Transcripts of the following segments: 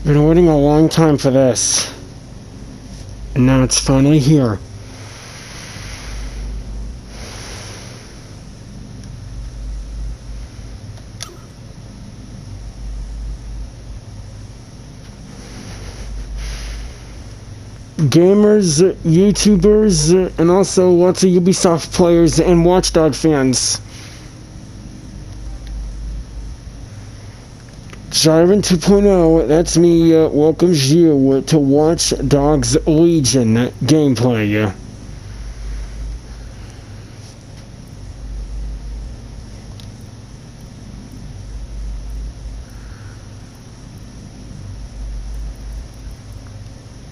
Been waiting a long time for this. And now it's finally here. Gamers, YouTubers, and also lots of Ubisoft players and Watchdog fans. Siren 2.0, that's me, welcomes you to Watch Dogs Legion gameplay.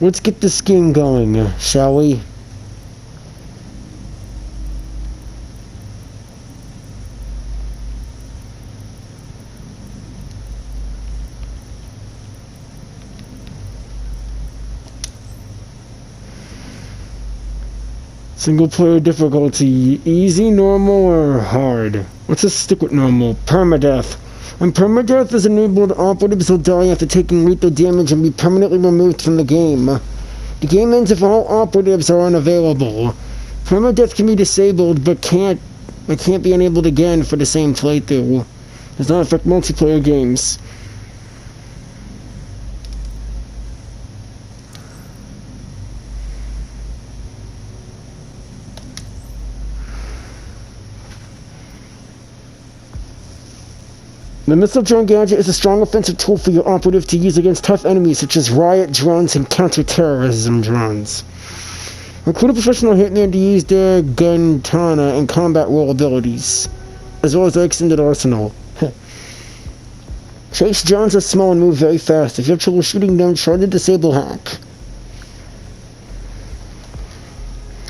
Let's get this game going, shall we? Single player difficulty, easy, normal, or hard? Let's just stick with normal. Permadeath. When permadeath is enabled, operatives will die after taking lethal damage and be permanently removed from the game. The game ends if all operatives are unavailable. Permadeath can be disabled, but can't be enabled again for the same playthrough. Does not affect multiplayer games. The missile drone gadget is a strong offensive tool for your operative to use against tough enemies such as riot drones and counter-terrorism drones. Recruit a professional hitman to use their gun-tana and combat role abilities, as well as their extended arsenal. Chase drones are small and move very fast. If you have trouble shooting them, try the disable hack.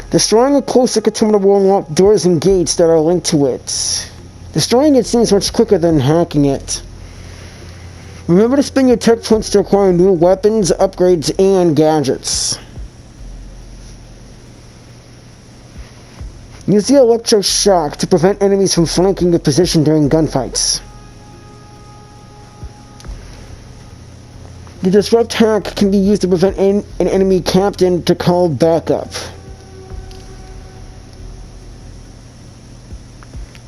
Destroying a close circuit terminal will unlock doors and gates that are linked to it. Destroying it seems much quicker than hacking it. Remember to spend your tech points to acquire new weapons, upgrades, and gadgets. Use the electroshock to prevent enemies from flanking your position during gunfights. The disrupt hack can be used to prevent an enemy captain to call backup.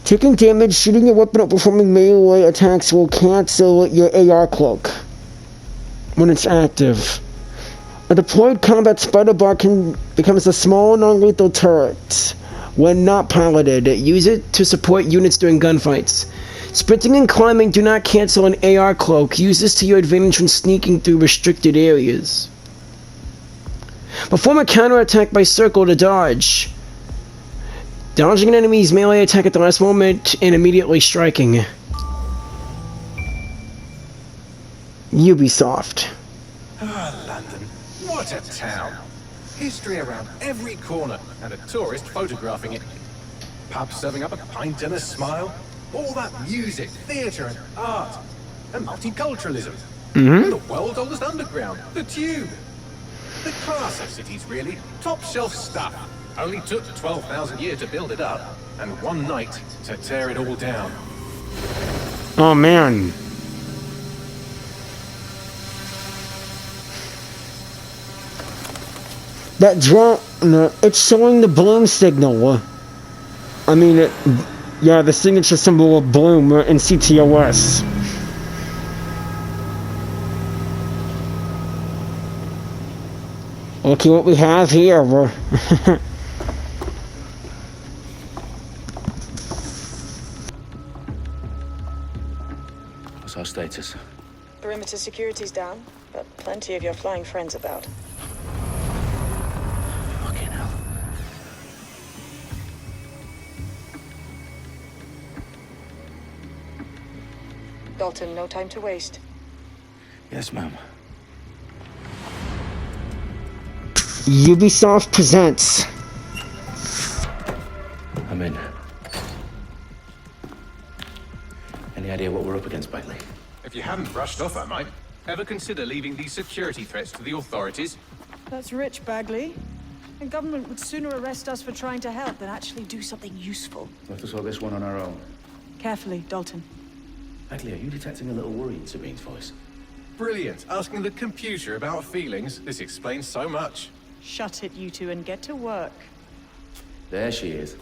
Taking damage, shooting your weapon, or performing melee attacks will cancel your AR cloak when it's active. A deployed combat spider bar becomes a small non-lethal turret when not piloted. Use it to support units during gunfights. Sprinting and climbing do not cancel an AR cloak. Use this to your advantage when sneaking through restricted areas. Perform a counterattack by circle to dodge. Dodging an enemy's melee attack at the last moment and immediately striking. Ubisoft. Ah, London. What a town. History around every corner and a tourist photographing it. Pubs serving up a pint and a smile. All that music, theatre and art. And multiculturalism. And the world's oldest underground, the Tube. The class of cities, really. Top shelf stuff. Only took 12,000 years to build it up, and one night to tear it all down. Oh man. That drone, it's showing the bloom signal. I mean, yeah, the signature symbol of bloom in CTOS. Okay, what we have here. What's our status? Perimeter security's down, but plenty of your flying friends about. Fucking hell. Dalton, no time to waste. Yes, ma'am. Ubisoft presents. I'm in. Any idea what we're up against, Bagley? If you haven't brushed off, I might. Ever consider leaving these security threats to the authorities? That's rich, Bagley. The government would sooner arrest us for trying to help than actually do something useful. We'll have to sort this one on our own. Carefully, Dalton. Bagley, are you detecting a little worry in Sabine's voice? Brilliant. Asking the computer about feelings. This explains so much. Shut it, you two, and get to work. There she is.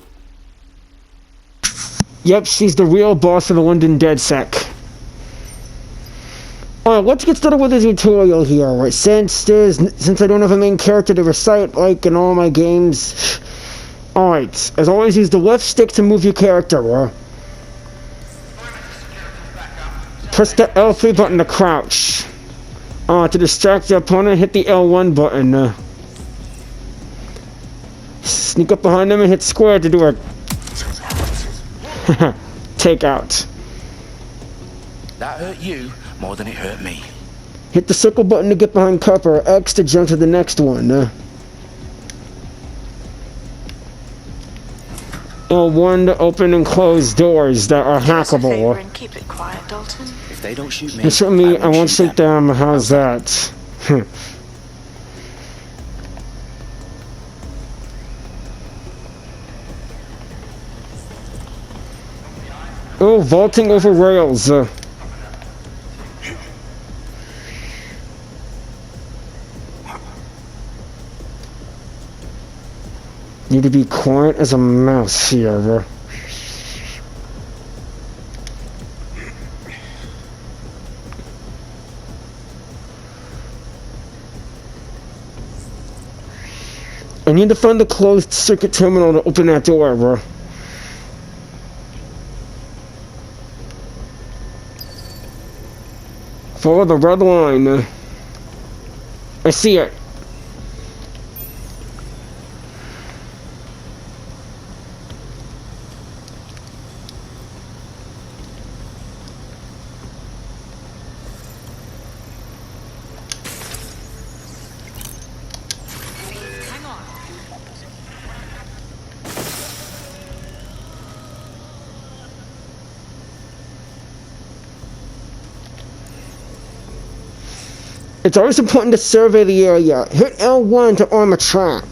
Yep, she's the real boss of the London Dedsec. Alright, let's get started with the tutorial here. Right, since I don't have a main character to recite like in all my games. Alright, as always, use the left stick to move your character. Press the L3 button to crouch. To distract the opponent, hit the L1 button. Sneak up behind them and hit square to do a take out. That hurt you more than it hurt me. Hit the circle button to get behind cover, X to jump to the next one. L1 to open and close doors that are hackable. And keep it quiet, Dalton. If they don't shoot me, You shoot me, I won't shoot them. How's that? Oh, vaulting over rails. Need to be quiet as a mouse here. I need to find the closed circuit terminal to open that door, bro. Follow the red line. I see it. It's always important to survey the area. Hit L1 to arm a trap.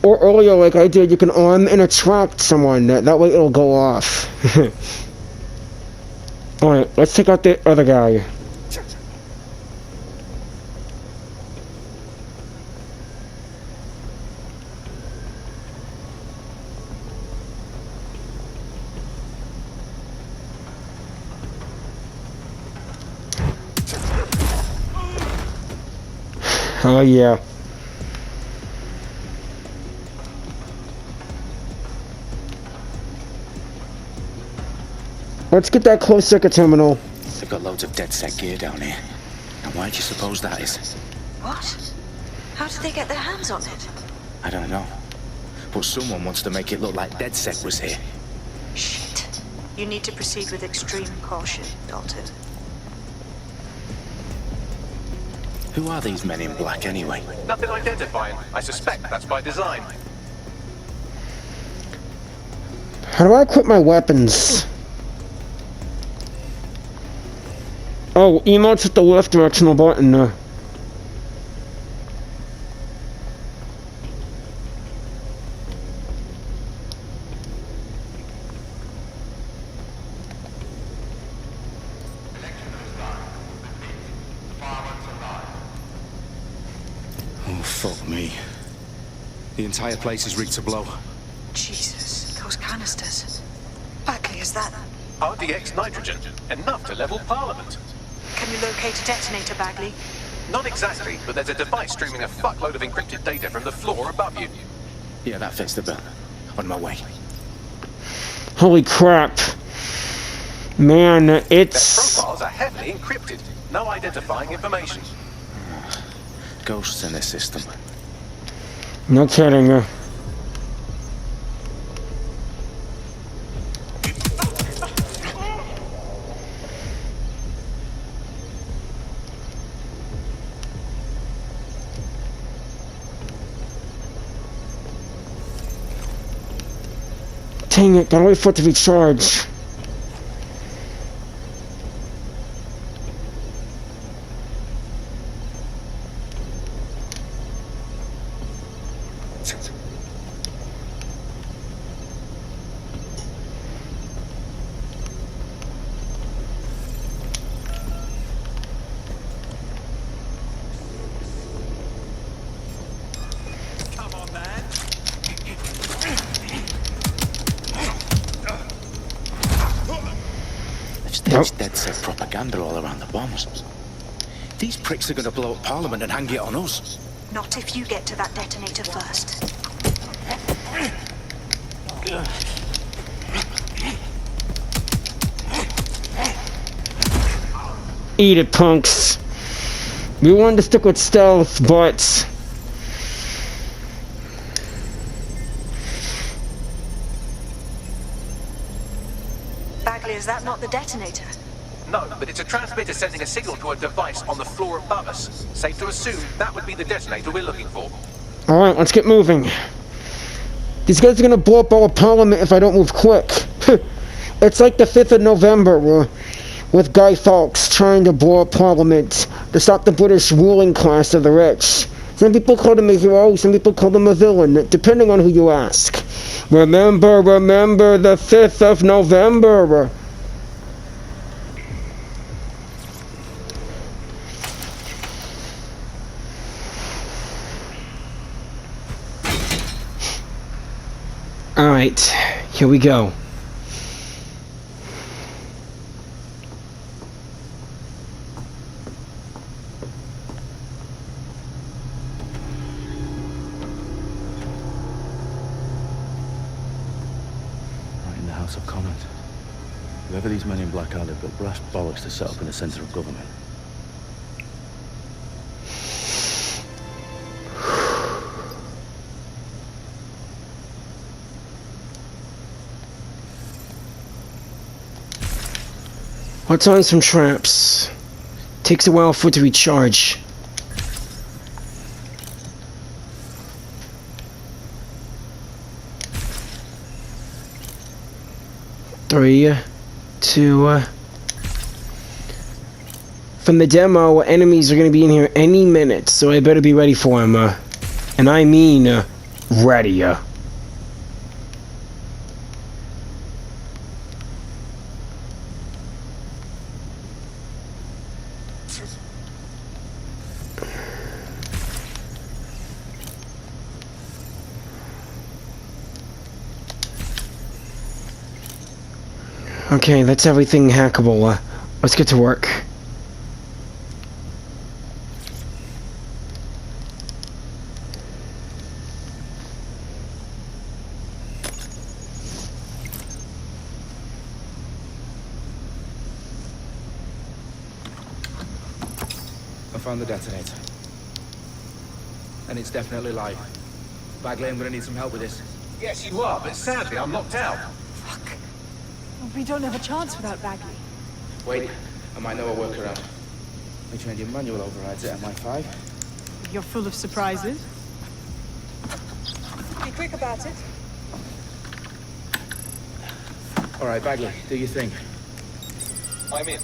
Or earlier, like I did, you can arm and attract someone. That way it'll go off. Alright, let's take out the other guy. Oh yeah. Let's get that closed circuit terminal. They've got loads of Dedsec gear down here. And why do you suppose that is? What? How did they get their hands on it? I don't know. But someone wants to make it look like Dedsec was here. Shit. You need to proceed with extreme caution, Dalton. Who are these men in black anyway? Nothing identifying. I suspect that's by design. How do I equip my weapons? Oh, emotes at the left directional button. Oh, fuck me. The entire place is rigged to blow. Jesus, those canisters. Bagley, is that... RDX nitrogen. Enough to level Parliament. Can you locate a detonator, Bagley? Not exactly, but there's a device streaming a fuckload of encrypted data from the floor above you. Yeah, that fits the bill. On my way. Holy crap. Man, Their it's... profiles are heavily encrypted. No identifying information. Ghosts in this system. No kidding. Dang it, gotta wait for it to recharge. It's Dedsec propaganda all around the bombs. These pricks are going to blow up Parliament and hang it on us. Not if you get to that detonator first. Eat it, punks. We wanted to stick with stealth, but... Bagley, is that not the detonator? No, but it's a transmitter sending a signal to a device on the floor above us. Safe to assume that would be the detonator we're looking for. Alright, let's get moving. These guys are gonna blow up our Parliament if I don't move quick. It's like the 5th of November, with Guy Fawkes trying to blow up Parliament to stop the British ruling class of the rich. Some people call him a hero, some people call him a villain, depending on who you ask. Remember the 5th of November. Alright, here we go. Of Commons. Whoever these men in black are, they've got brass bollocks to set up in the centre of government. Let's on some traps. Takes a while for it to recharge. Three, two. From the demo, enemies are gonna be in here any minute, so I better be ready for them. And I mean, ready. Okay, that's everything hackable. Let's get to work. I found the detonator. And it's definitely live. Bagley, I'm gonna need some help with this. Yes, you are, but sadly I'm locked out. Fuck. We don't have a chance without Bagley. Wait, I might know a workaround. Which one of your manual overrides at MI5? You're full of surprises. Be quick about it. Alright, Bagley, do your thing. I'm in.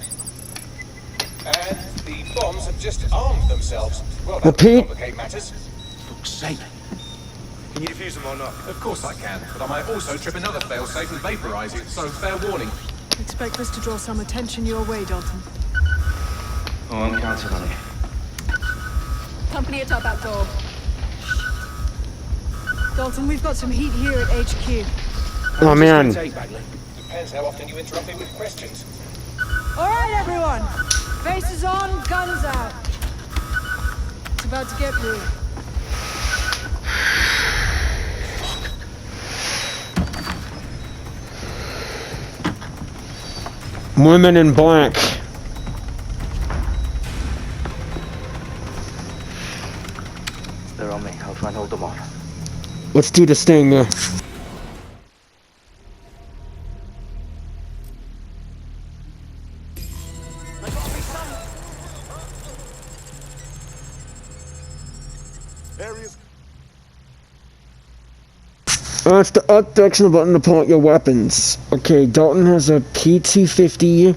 And the bombs have just armed themselves. Well, that Repeat. would complicate matters. Fuck's sake. Can you defuse them or not? Of course I can, but I might also trip another failsafe and vaporize it, so fair warning. Expect this to draw some attention your way, Dalton. Oh, I'm counting on it. Company at our back door. Dalton, we've got some heat here at HQ. Oh man. Take, Bagley. Depends how often you interrupt me with questions. All right, everyone. Faces on, guns out. It's about to get real. Women in black. They're on me. I'll try and hold them off. Let's do this thing. That's the up directional button to pull out your weapons. Okay, Dalton has a P250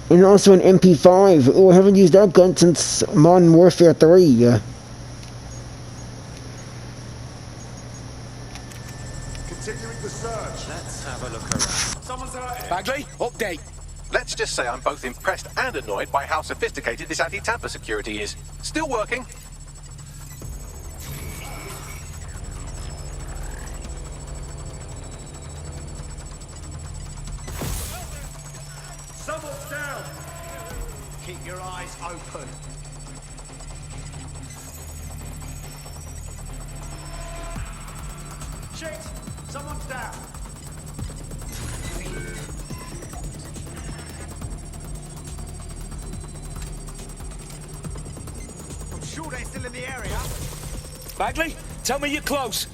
and also an MP5. Oh, I haven't used that gun since Modern Warfare 3. Continuing the search. Let's have a look around. Someone's hurting. Bagley, update. Let's just say I'm both impressed and annoyed by how sophisticated this anti-tamper security is. Still working. Someone's down. Eyes open. Shit! Someone's down. I'm sure they're still in the area. Bagley, tell me you're close.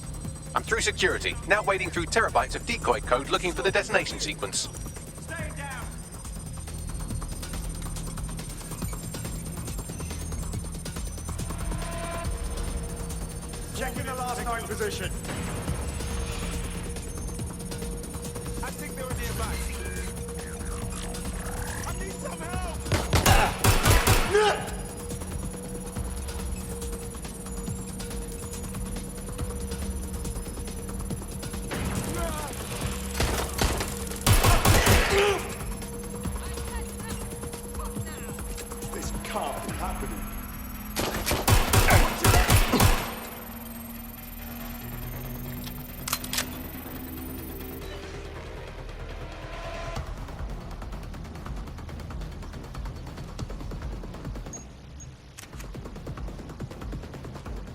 I'm through security, now wading through terabytes of decoy code looking for the detonation sequence. Stay down. Checking the last known position. I think they were nearby. I need some help! This can't be happening.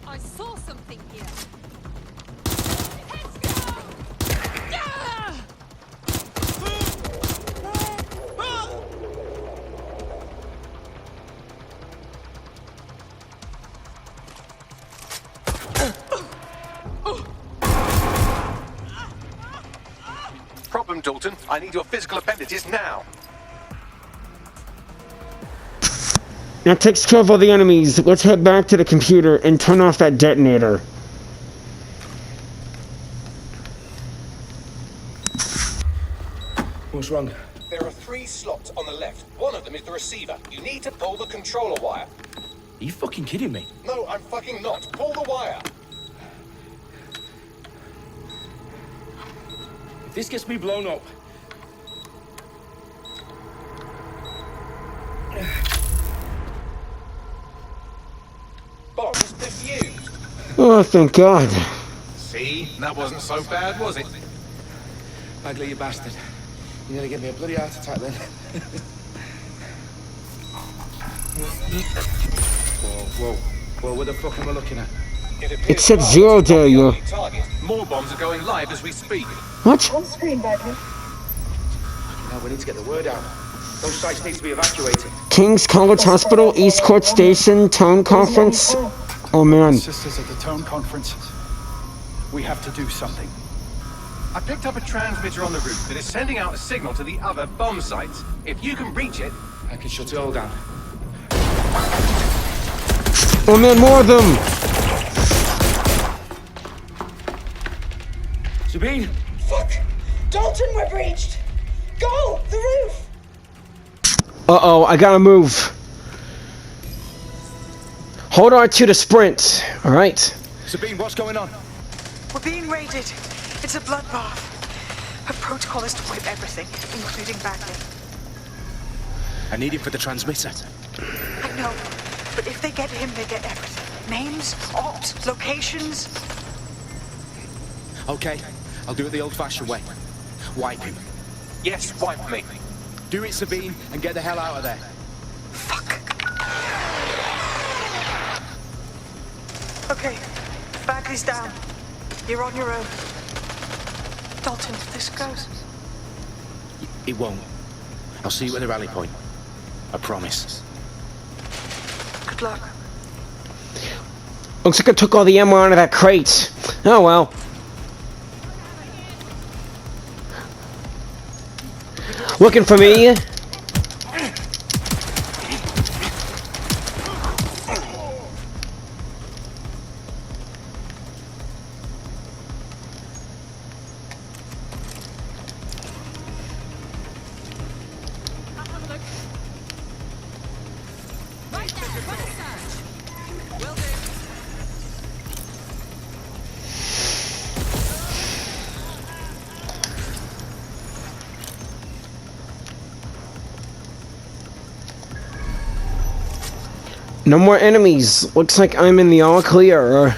I saw something here. Let's go! Yeah! Problem, Dalton. I need your physical appendages now. That takes care of all the enemies. Let's head back to the computer and turn off that detonator. What's wrong? There are 3 slots on the left. One of them is the receiver. You need to pull the controller wire. Are you fucking kidding me? No, I'm fucking not. Pull the wire. If this gets me blown up... Bombs defused. Oh, thank God. See? That wasn't so bad, was it? Bagley, you bastard. You nearly gave me a bloody heart attack then. Whoa. What the fuck am I looking at? It said 0 there, you. Target. More bombs are going live as we speak. What? Now we need to get the word out. Those sites need to be evacuated. King's College Hospital, East Court Station, Town Conference. Oh, man. Sisters at the town conference. We have to do something. I picked up a transmitter on the route that is sending out a signal to the other bomb sites. If you can reach it... I can shut it all down. Oh, man, more of them. Sabine! Fuck! Dalton, we're breached! Go! The roof! Uh-oh, I gotta move. Hold R2 to sprint. Alright. Sabine, what's going on? We're being raided. It's a bloodbath. Her protocol is to wipe everything, including Bagley. I need him for the transmitter. I know, but if they get him, they get everything. Names, ops, locations. Okay, I'll do it the old-fashioned way. Wipe him. Yes, wipe me. Do it, Sabine, and get the hell out of there. Fuck. Okay, Bagley's down. You're on your own. Dalton, if this goes... It won't. I'll see you at the rally point. I promise. Good luck. Looks like I took all the ammo out of that crate. Oh, well. Looking for me? No more enemies. Looks like I'm in the all clear.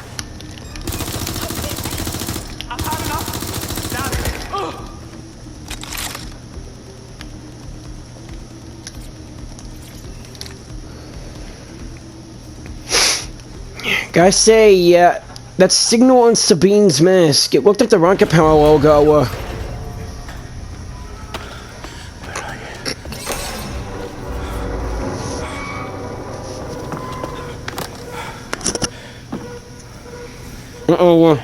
Gotta say, yeah, that signal on Sabine's mask, it looked like the Rocket Power logo. Uh-oh. Okay.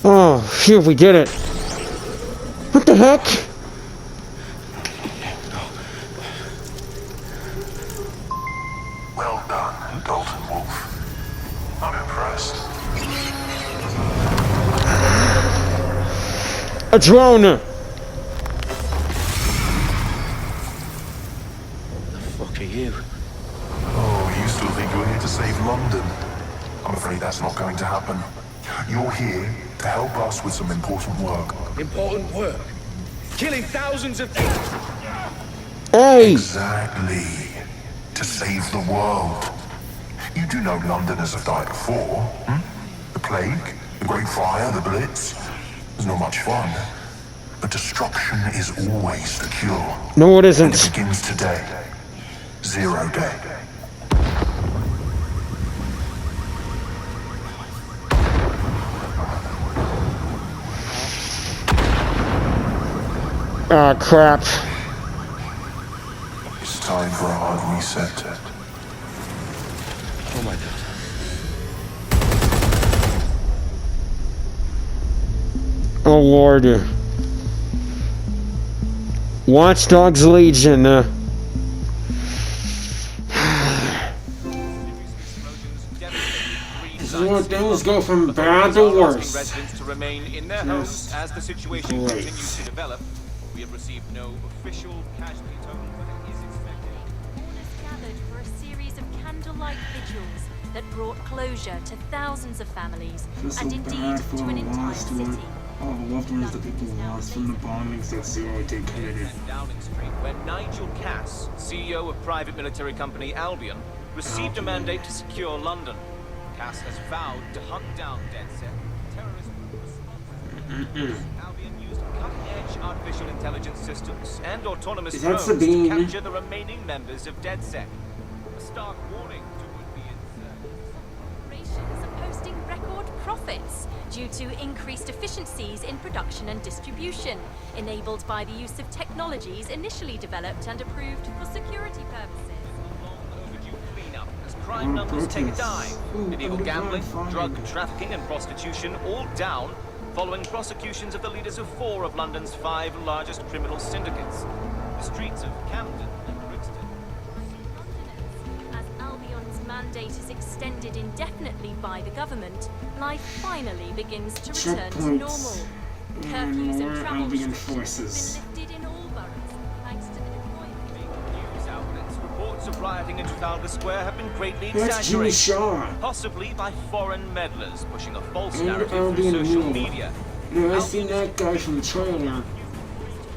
Oh, phew, we did it. What the heck? Well done, Dalton Wolf. I'm impressed. A drone! Fuck are you? Oh, you still think you're here to save London? I'm afraid that's not going to happen. You're here to help us with some important work. Important work. Killing thousands of people. Hey! Exactly. To save the world. You do know Londoners have died before, hmm? The plague, the Great Fire, the Blitz. It's not much fun. But destruction is always the cure. No, it And isn't. it begins today. 0 day. Ah, crap. It's time for a hard reset. Oh my god. Oh, Lord. Watch Dogs Legion. This is where things go from bad to worse. Residents to remain in their homes as the situation continues to develop. We have received no official casualty total, but it is expected. Mourners gathered for a series of candlelight vigils that brought closure to thousands of families and indeed to an entire city. All the loved ones that people lost from the bombings that 0 Day committed. Downing Street, where Nigel Cass, CEO of private military company Albion, received a mandate to secure London. Cass has vowed to hunt down Dedsec, terrorist responsible. Albion used cutting-edge artificial intelligence systems and autonomous drones to capture the remaining members of Dedsec. A stark warning to would-be insurgents. Corporations are posting record profits due to increased efficiencies in production and distribution, enabled by the use of technologies initially developed and approved for security purposes. Crime numbers take a dive. Illegal gambling, drug trafficking and prostitution all down following prosecutions of the leaders of 4 of London's 5 largest criminal syndicates. The streets of Camden and Brixton. As Albion's mandate is extended indefinitely by the government, life finally begins to return to normal. Curfews and travel restrictions have been lifted in all boroughs, thanks to the deployment. News outlets reports of rioting in Trafalgar Square have been greatly exaggerated, possibly by foreign meddlers pushing a false narrative through social media. No, I seen that guy from the trailer.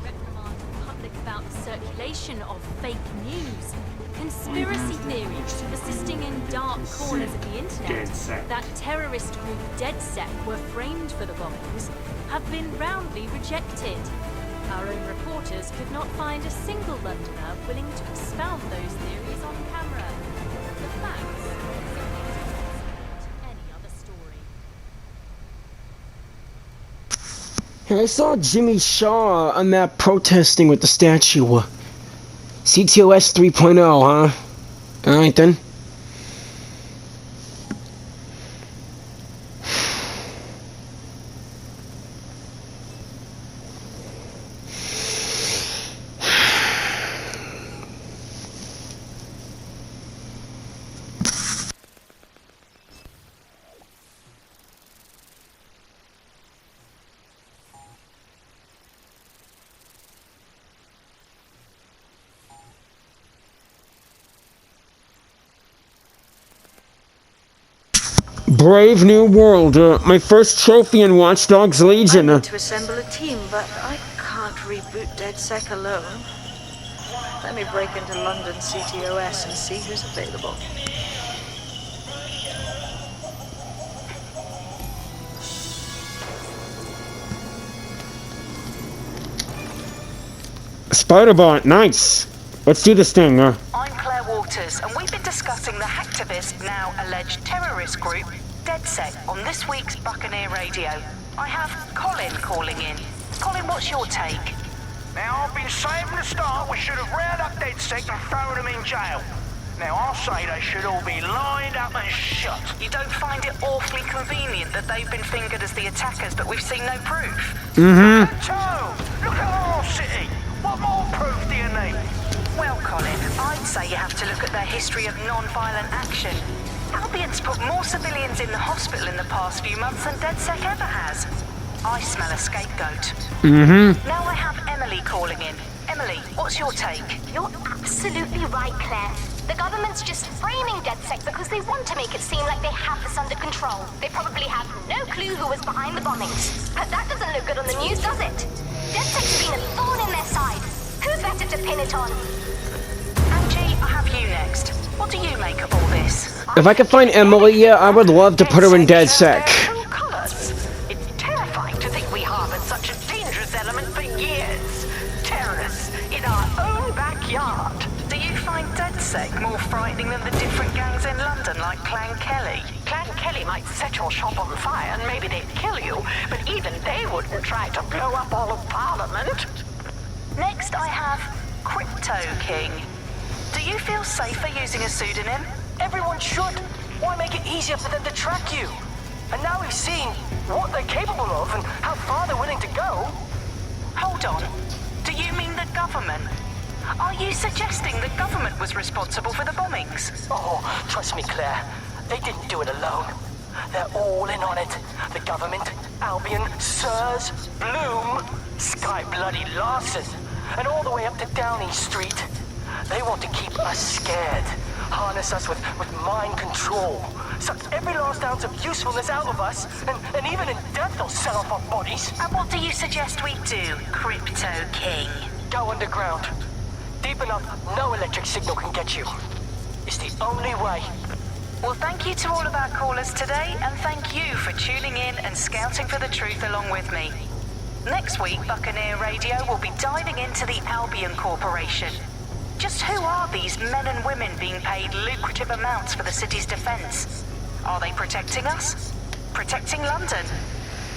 Reprimand the public about the circulation of fake news. Conspiracy theories persisting in dark corners of the internet that terrorist group Dedsec were framed for the bombings have been roundly rejected. Our own reporters could not find a single Londoner willing to expound those theories on camera. The facts simply don't any other story. I saw Jimmy Shaw on that protesting with the statue. CTOS 3.0, huh? Alright then. Brave New World, my first trophy in Watch Dogs Legion. I need to assemble a team, but I can't reboot Dedsec alone. Let me break into London CTOS and see who's available. Spider-Bot, nice. Let's do this thing. I'm Claire Waters, and we've been discussing the hacktivist, now alleged terrorist group, Dedsec, on this week's Buccaneer Radio. I have Colin calling in. Colin, what's your take? Now, I've been saying from the start we should have rounded up Dedsec and thrown them in jail. Now, I'll say they should all be lined up and shot. You don't find it awfully convenient that they've been fingered as the attackers, but we've seen no proof? Mm-hmm. Look at our city. What more proof do you need? Well, Colin, I'd say you have to look at their history of non-violent action. Albion's put more civilians in the hospital in the past few months than Dedsec ever has. I smell a scapegoat. Mm-hmm. Now I have Emily calling in. Emily, what's your take? You're absolutely right, Claire. The government's just framing Dedsec because they want to make it seem like they have this under control. They probably have no clue who was behind the bombings. But that doesn't look good on the news, does it? Dedsec's been a thorn in their side. Who's better to pin it on? Angie, I have you next. What do you make of all this? If I could find Emily, I would love to put her in Dedsec. It's terrifying to think we harbored such a dangerous element for years. Terrorists in our own backyard. Do you find Dedsec more frightening than the different gangs in London, like Clan Kelly? Clan Kelly might set your shop on fire and maybe they'd kill you, but even they wouldn't try to blow up all of Parliament. Next I have Crypto King. Do you feel safer using a pseudonym? Everyone should. Why make it easier for them to track you? And now we've seen what they're capable of and how far they're willing to go. Hold on. Do you mean the government? Are you suggesting the government was responsible for the bombings? Oh, trust me, Claire. They didn't do it alone. They're all in on it. The government, Albion, Sirs, Bloom, Sky Bloody Larson, and all the way up to Downing Street. They want to keep us scared, harness us with mind control, suck every last ounce of usefulness out of us, and even in death they'll sell off our bodies. And what do you suggest we do, Crypto King? Go underground. Deep enough, no electric signal can get you. It's the only way. Well, thank you to all of our callers today, and thank you for tuning in and scouting for the truth along with me. Next week, Buccaneer Radio will be diving into the Albion Corporation. Just who are these men and women being paid lucrative amounts for the city's defense? Are they protecting us? Protecting London?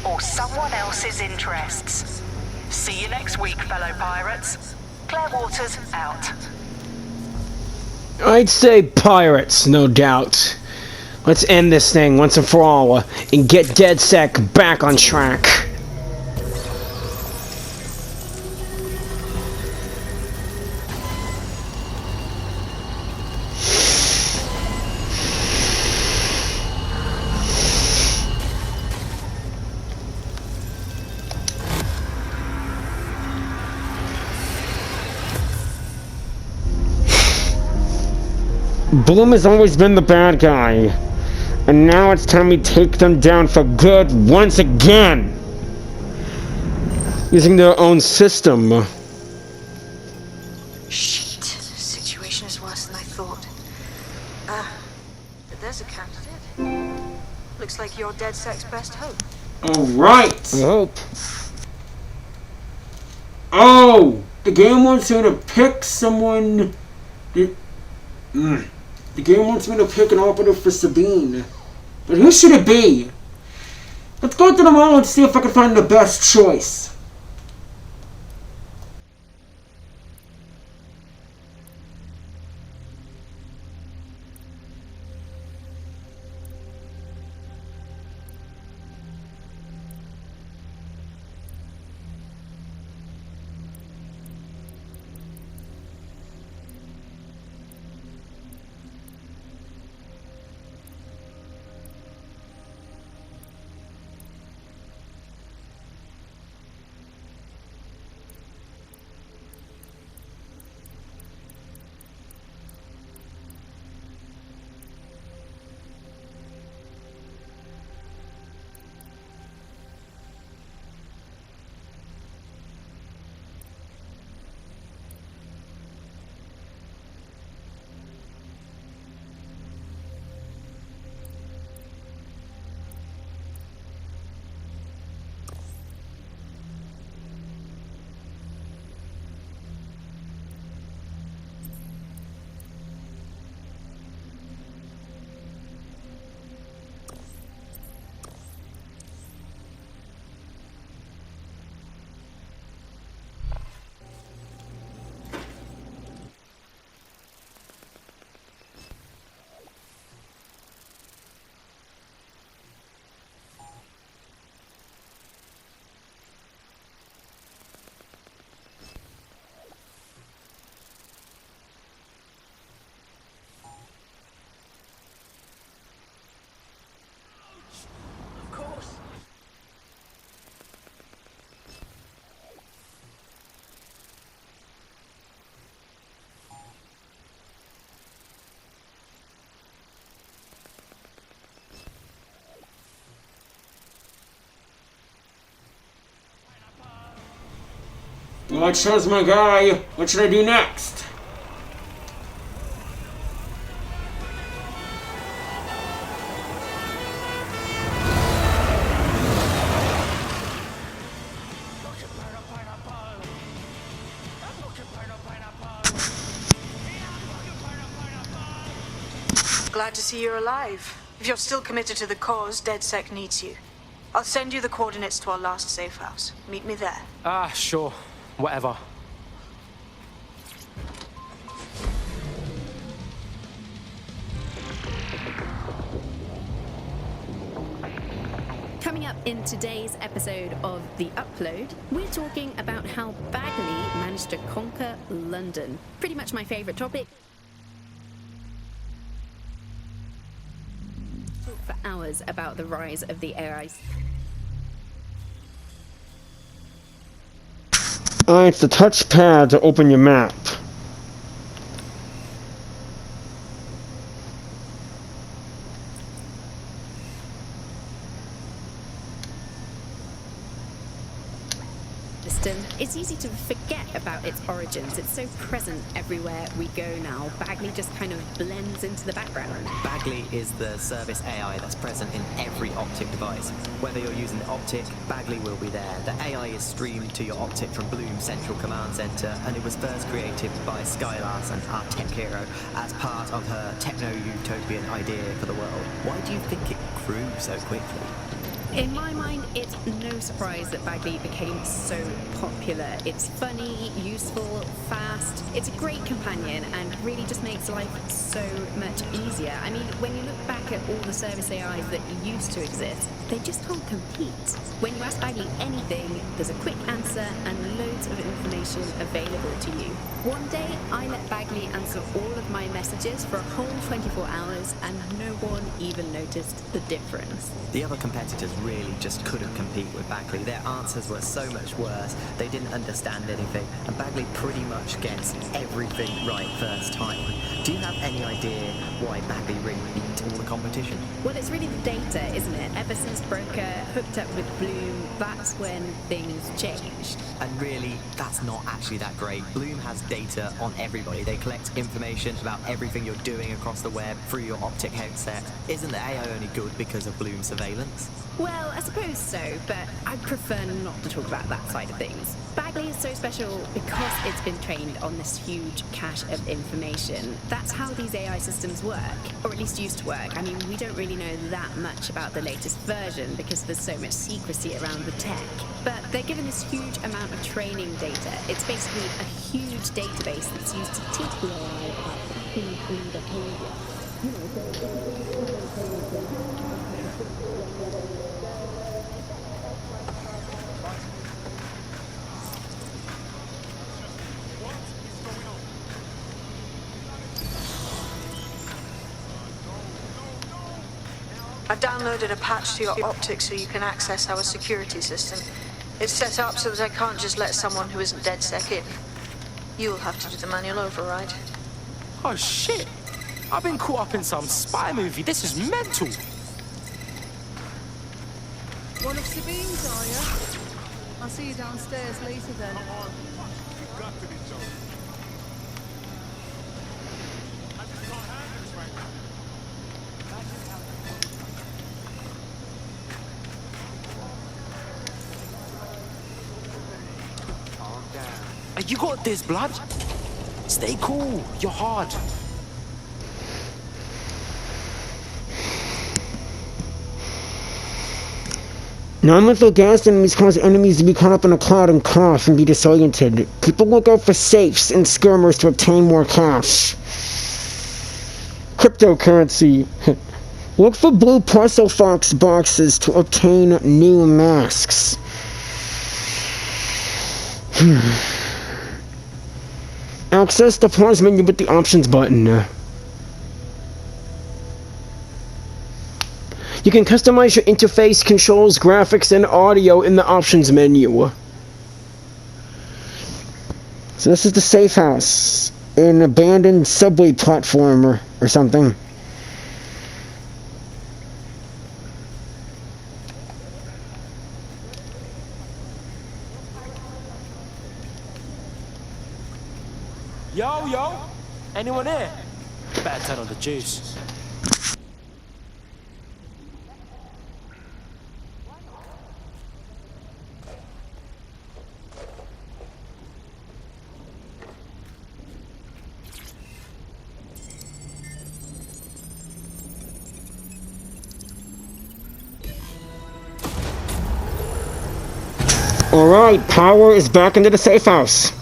Or someone else's interests? See you next week, fellow pirates. Claire Waters, out. I'd say pirates, no doubt. Let's end this thing once and for all and get Dedsec back on track. Bloom has always been the bad guy, and now it's time we take them down for good once again, using their own system. Shit, the situation is worse than I thought. But there's a candidate. Looks like you're Dedsec's best hope. Alright! I hope. Oh! The game wants me to pick someone... The game wants me to pick an operative for Sabine. But who should it be? Let's go to the mall and see if I can find the best choice. Well, I chose my guy. What should I do next? Glad to see you're alive. If you're still committed to the cause, Dedsec needs you. I'll send you the coordinates to our last safe house. Meet me there. Sure. Whatever. Coming up in today's episode of The Upload, we're talking about how Bagley managed to conquer London. Pretty much my favourite topic. Talk for hours about the rise of the AIs. It's the touchpad to open your map. It's easy to forget about its origins. It's so present everywhere we go now. Bagley just kind of blends into the background. Bagley is the service AI that's present in every optic device. Whether you're using the optic, Bagley will be there. The AI is streamed to your optic from Bloom's central command center, and it was first created by Skylarson, our tech hero, as part of her techno-utopian idea for the world. Why do you think it grew so quickly? In my mind, it's no surprise that Bagley became so popular. It's funny, useful, fast. It's a great companion and really just makes life so much easier. I mean, when you look back at all the service AIs that used to exist, they just can't compete. When you ask Bagley anything, there's a quick answer and loads of information available to you. One day, I let Bagley answer all of my messages for a whole 24 hours and no one even noticed the difference. The other competitors really just couldn't compete with Bagley. Their answers were so much worse. They didn't understand anything, and Bagley pretty much gets everything right first time. Do you have any idea why Bagley really beat all the competition? Well, it's really the data, isn't it? Ever since Broker hooked up with Bloom, that's when things changed. And really, that's not actually that great. Bloom has data on everybody. They collect information about everything you're doing across the web through your optic headset. Isn't the AI only good because of Bloom's surveillance? Well, I suppose so, but I'd prefer not to talk about that side of things. Bagley is so special because it's been trained on this huge cache of information. That's how these AI systems work, or at least used to work. I mean, we don't really know that much about the latest version because there's so much secrecy around the tech. But they're given this huge amount of training data. It's basically a huge database that's used to teach the AI about human behavior. I've downloaded a patch to your optics so you can access our security system. It's set up so that I can't just let someone who isn't Dedsec in. You'll have to do the manual override. Oh shit! I've been caught up in some spy movie. This is mental. One of Sabine's, are you? I'll see you downstairs later then. You've got to be joking. I just can't handle this right now. Calm down. You got this, blood. Stay cool. You're hard. Non-lethal gas enemies cause enemies to be caught up in a cloud and cough and be disoriented. People look out for safes and skirmers to obtain more cash. Cryptocurrency. Look for blue parcel fox boxes to obtain new masks. Access the pause menu with the options button. You can customize your interface, controls, graphics, and audio in the options menu. So this is the safe house. An abandoned subway platform or something. Yo! Anyone here? Better turn on the juice. Alright, power is back into the safe house.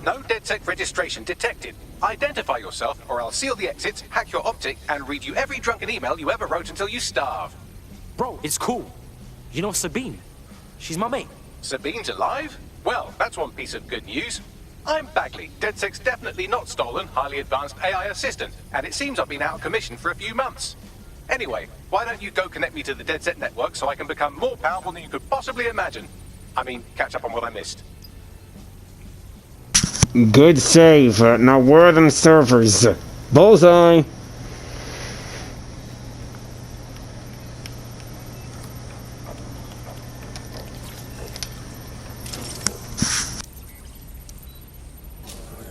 No Dedsec registration detected. Identify yourself, or I'll seal the exits, hack your optic, and read you every drunken email you ever wrote until you starve. Bro, it's cool. You know Sabine? She's my mate. Sabine's alive? Well, that's one piece of good news. I'm Bagley, Dedsec's definitely not stolen, highly advanced AI assistant, and it seems I've been out of commission for a few months. Anyway, why don't you go connect me to the Dedsec network so I can become more powerful than you could possibly imagine? I mean, catch up on what I missed. Good save. Now where are them servers? Bullseye.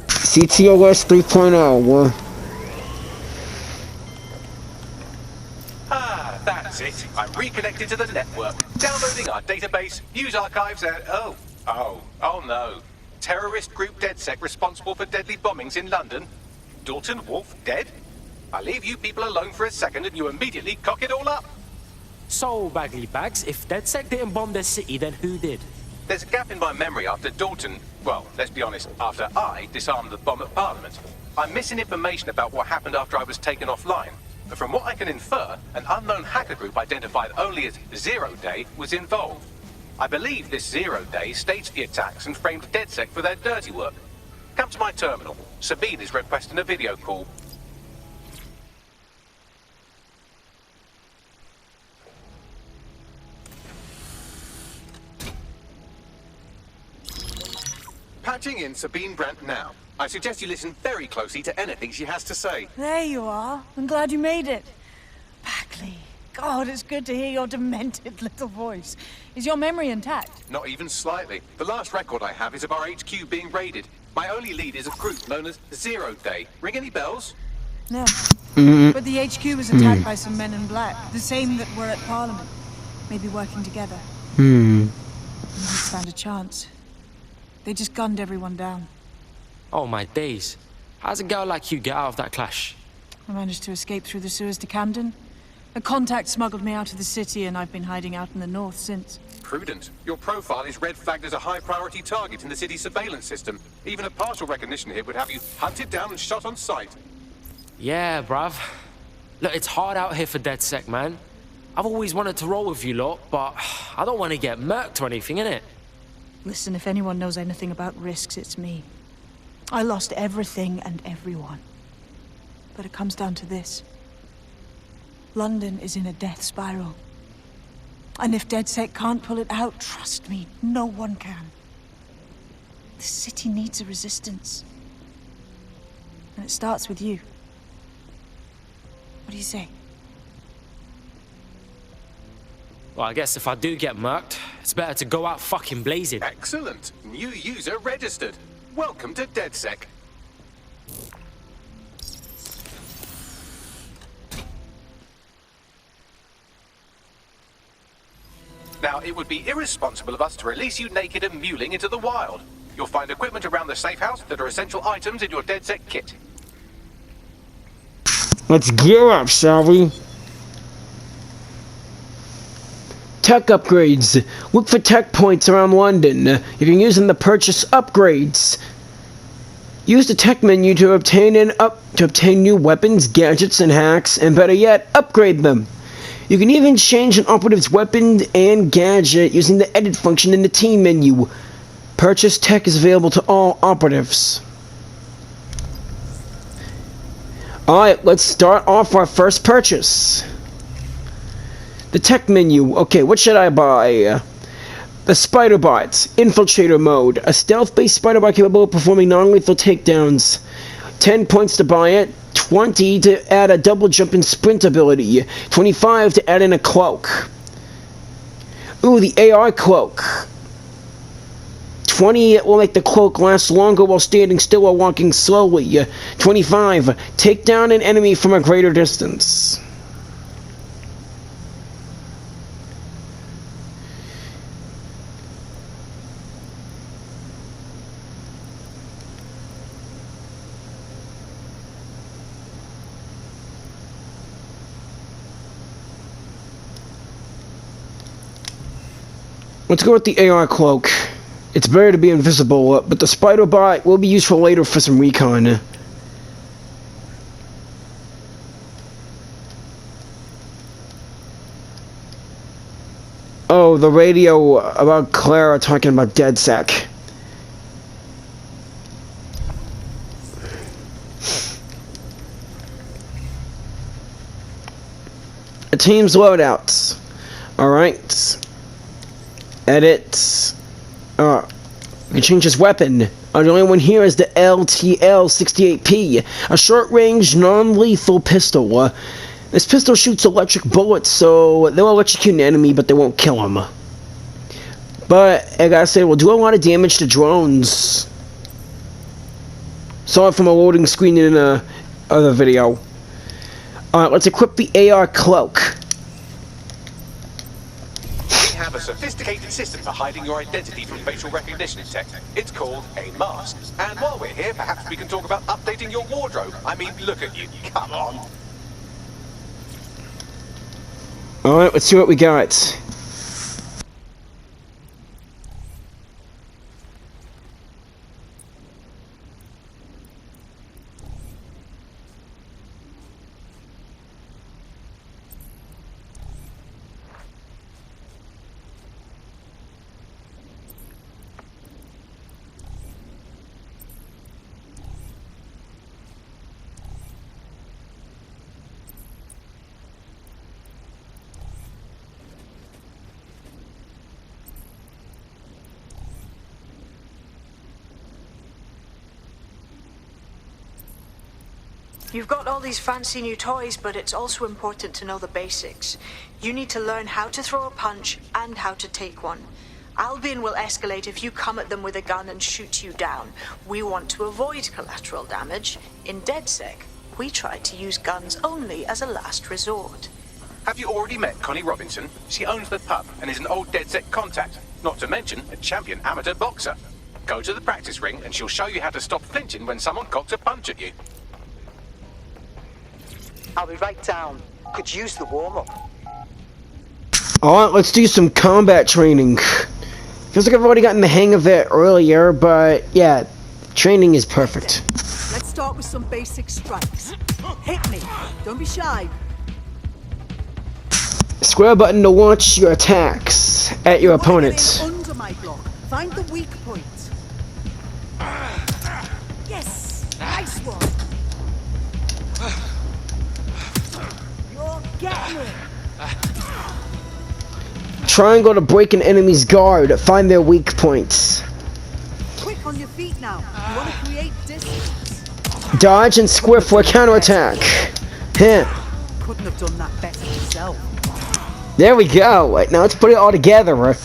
CTOS 3.0. That's it. I'm reconnected to the network, downloading our database, news archives, and oh no. Terrorist group Dedsec responsible for deadly bombings in London. Dalton Wolf dead? I leave you people alone for a second and you immediately cock it all up. So, Bagley Bags, if Dedsec didn't bomb their city, then who did? There's a gap in my memory after Dalton, well, let's be honest, after I disarmed the bomb at Parliament. I'm missing information about what happened after I was taken offline. But from what I can infer, an unknown hacker group identified only as Zero Day was involved. I believe this 0 Day staged the attacks and framed Dedsec for their dirty work. Come to my terminal. Sabine is requesting a video call. Patching in Sabine Brandt now. I suggest you listen very closely to anything she has to say. There you are. I'm glad you made it. Bagley. God, it's good to hear your demented little voice. Is your memory intact? Not even slightly. The last record I have is of our HQ being raided. My only lead is a group known as 0 Day. Ring any bells? No. But the HQ was attacked by some men in black. The same that were at Parliament. Maybe working together. We stand a chance. They just gunned everyone down. Oh my days. How's a girl like you get out of that clash? I managed to escape through the sewers to Camden. A contact smuggled me out of the city and I've been hiding out in the north since. Prudent. Your profile is red flagged as a high-priority target in the city's surveillance system. Even a partial recognition here would have you hunted down and shot on sight. Yeah, bruv. Look, it's hard out here for Dedsec, man. I've always wanted to roll with you lot, but I don't want to get murked or anything, innit? Listen, if anyone knows anything about risks, it's me. I lost everything and everyone. But it comes down to this. London is in a death spiral. And if Dedsec can't pull it out, trust me, no one can. The city needs a resistance. And it starts with you. What do you say? Well, I guess if I do get murked, it's better to go out fucking blazing. Excellent. New user registered. Welcome to Dedsec. Now, it would be irresponsible of us to release you naked and mewling into the wild. You'll find equipment around the safe house that are essential items in your Dedsec kit. Let's gear up, shall we? Tech upgrades. Look for tech points around London. You can use them to purchase upgrades. Use the tech menu to obtain new weapons, gadgets, and hacks, and better yet, upgrade them. You can even change an operative's weapon and gadget using the edit function in the team menu. Purchase tech is available to all operatives. Alright, let's start off our first purchase. The tech menu. Okay, what should I buy? The Spider Bots, Infiltrator Mode. A stealth-based Spider Bot capable of performing non-lethal takedowns. 10 points to buy it. 20 to add a double jump and sprint ability. 25 to add in a cloak. Ooh, the AR cloak. 20, it will make the cloak last longer while standing still or walking slowly. 25, take down an enemy from a greater distance. Let's go with the AR cloak. It's better to be invisible, but the spider bot will be useful later for some recon. Oh, the radio about Clara talking about Dedsec. A team's loadouts. Alright. Edit. We can change his weapon. The only one here is the LTL-68P, a short-range, non-lethal pistol. This pistol shoots electric bullets, so they'll electrocute an enemy, but they won't kill him. But, I gotta say, it will do a lot of damage to drones. Saw it from a loading screen in a other video. Alright, let's equip the AR cloak. We have a sophisticated system for hiding your identity from facial recognition tech. It's called a mask. And while we're here, perhaps we can talk about updating your wardrobe. I mean, look at you. Come on. Alright, let's see what we got. You've got all these fancy new toys, but it's also important to know the basics. You need to learn how to throw a punch and how to take one. Albion will escalate if you come at them with a gun and shoot you down. We want to avoid collateral damage. In Dedsec, we try to use guns only as a last resort. Have you already met Connie Robinson? She owns the pub and is an old Dedsec contact, not to mention a champion amateur boxer. Go to the practice ring and she'll show you how to stop flinching when someone cocks a punch at you. I'll be right down. Could use the warm-up. Alright, let's do some combat training. Feels like I've already gotten the hang of it earlier, but yeah, training is perfect. Let's start with some basic strikes. Hit me. Don't be shy. Square button to launch your attacks at your opponents. Under my block. Find the weak point. Yes, nice one. You're getting it. Triangle to break an enemy's guard. Find their weak points. Quick on your feet now. You want to create distance. Dodge and square for a counterattack. Hit. Couldn't have done that better yourself. There we go. Wait, now let's put it all together.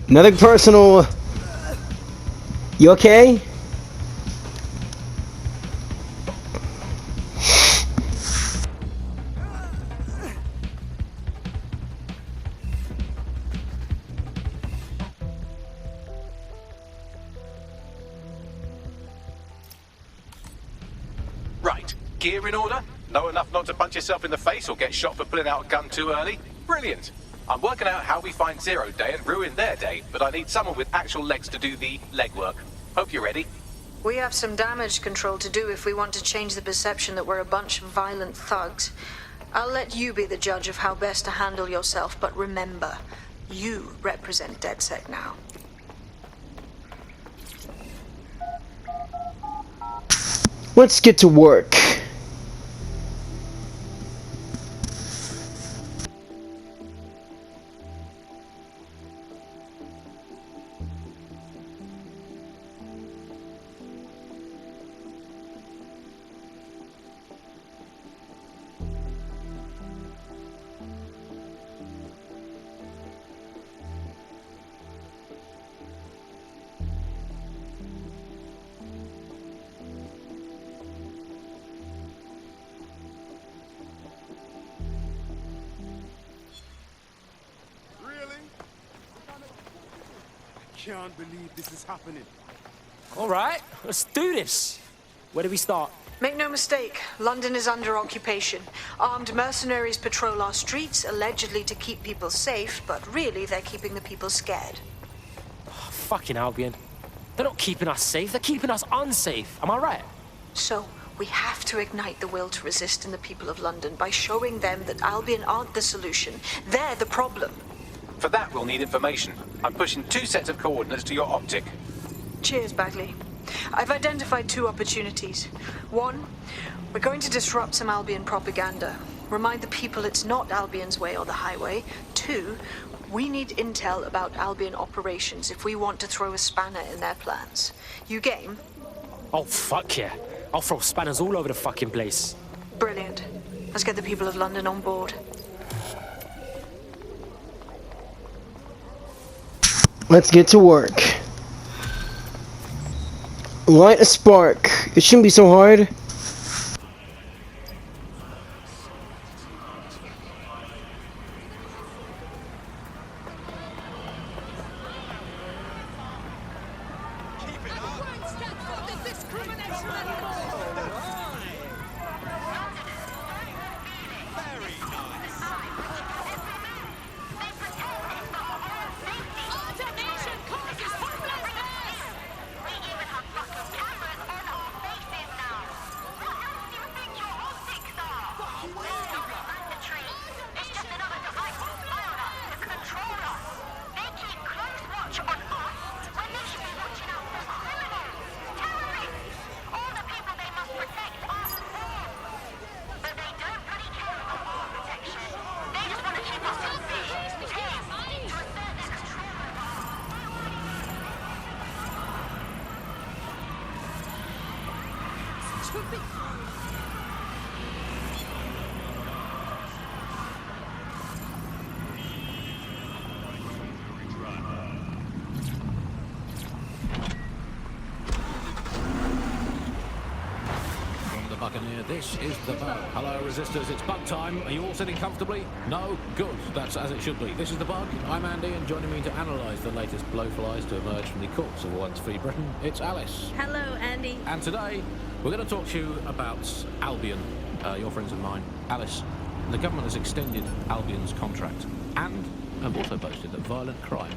Nothing personal. You okay? Right. Gear in order? Know enough not to punch yourself in the face or get shot for pulling out a gun too early? Brilliant. I'm working out how we find Zero Day and ruin their day, but I need someone with actual legs to do the legwork. Hope you're ready. We have some damage control to do if we want to change the perception that we're a bunch of violent thugs. I'll let you be the judge of how best to handle yourself, but remember, you represent Dedsec now. Let's get to work. I can't believe this is happening. All right, let's do this. Where do we start? Make no mistake, London is under occupation. Armed mercenaries patrol our streets, allegedly to keep people safe, but really they're keeping the people scared. Oh, fucking Albion. They're not keeping us safe, they're keeping us unsafe. Am I right? So, we have to ignite the will to resist in the people of London by showing them that Albion aren't the solution. They're the problem. For that, we'll need information. I'm pushing 2 sets of coordinates to your optic. Cheers, Bagley. I've identified 2 opportunities. 1, we're going to disrupt some Albion propaganda. Remind the people it's not Albion's way or the highway. 2, we need intel about Albion operations if we want to throw a spanner in their plans. You game? Oh, fuck yeah. I'll throw spanners all over the fucking place. Brilliant. Let's get the people of London on board. Let's get to work. Light a spark. It shouldn't be so hard. Buccaneer, this is the bug. Hello, resistors, it's bug time. Are you all sitting comfortably? No? Good. That's as it should be. This is the bug. I'm Andy, and joining me to analyse the latest blowflies to emerge from the courts of once free Britain, it's Alice. Hello, Andy. And today, we're going to talk to you about Albion, your friends and mine. Alice, the government has extended Albion's contract and have also boasted that violent crime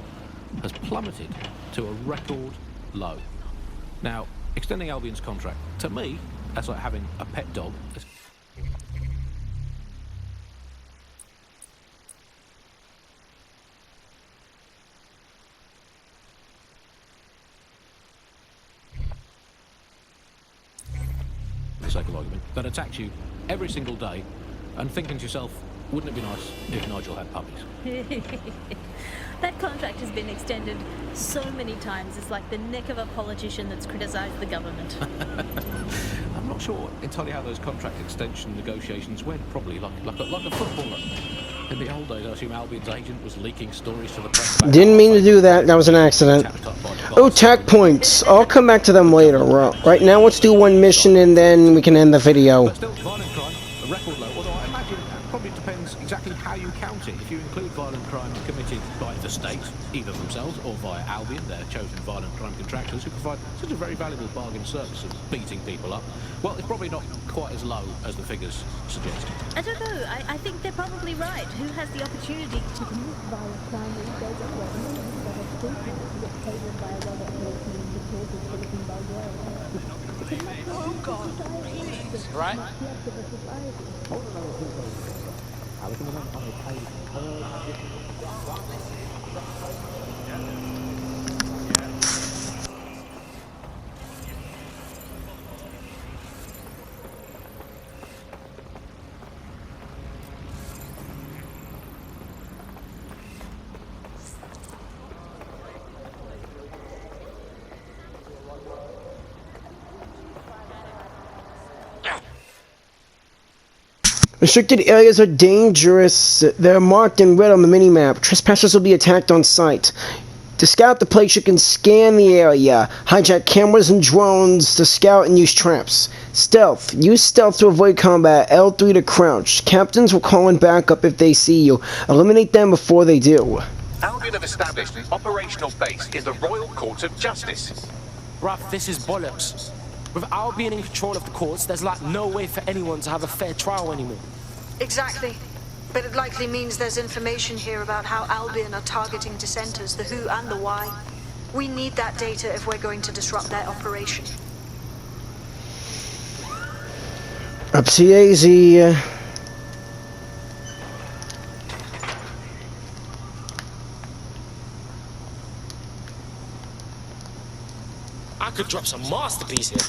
has plummeted to a record low. Now, extending Albion's contract, to me, that's like having a pet dog. For the sake of argument, that attacks you every single day, and thinking to yourself, wouldn't it be nice if Nigel had puppies? That contract has been extended so many times, it's like the neck of a politician that's criticised the government. I'm not sure entirely how those contract extension negotiations went, probably like a footballer. In the old days, I assume Albion's agent was leaking stories to the press about... Didn't mean to do that, that was an accident. Oh, tech points. I'll come back to them later. Right now, let's do one mission and then we can end the video. But still, violent crime, a record low, although I imagine it probably depends exactly how you count it. If you include violent crime committed by the state, either themselves or via Albion, their chosen violent crime contractors who provide such a very valuable bargain service of beating people up, well, it's probably not quite as low as the figures suggest. I don't know. I think they're probably right. Who has the opportunity to commit violent crime these days anyway? By a robot Oh God, please. Right? Restricted areas are dangerous. They're marked in red on the minimap. Trespassers will be attacked on sight. To scout the place, you can scan the area, hijack cameras and drones to scout and use traps. Stealth. Use stealth to avoid combat. L3 to crouch. Captains will call in backup if they see you. Eliminate them before they do. Albion have established an operational base in the Royal Court of Justice. Bruv, this is bollocks. With Albion in control of the courts, there's like no way for anyone to have a fair trial anymore. Exactly. But it likely means there's information here about how Albion are targeting dissenters, the who and the why. We need that data if we're going to disrupt their operation. Upsy daisy. I could drop some masterpiece here.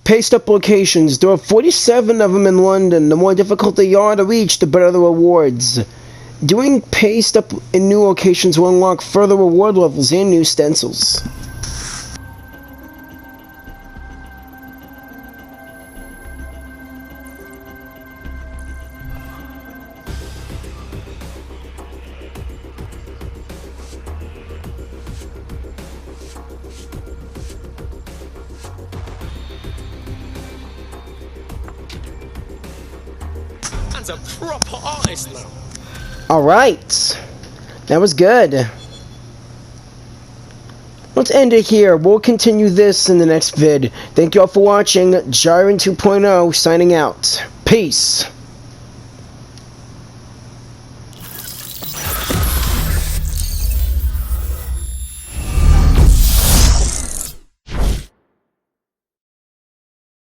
Paste up locations. There are 47 of them in London. The more difficult they are to reach, the better the rewards. Doing paste up in new locations will unlock further reward levels and new stencils. Man's a proper artist now. Alright. That was good. Let's end it here. We'll continue this in the next vid. Thank you all for watching. Jiren 2.0 signing out. Peace.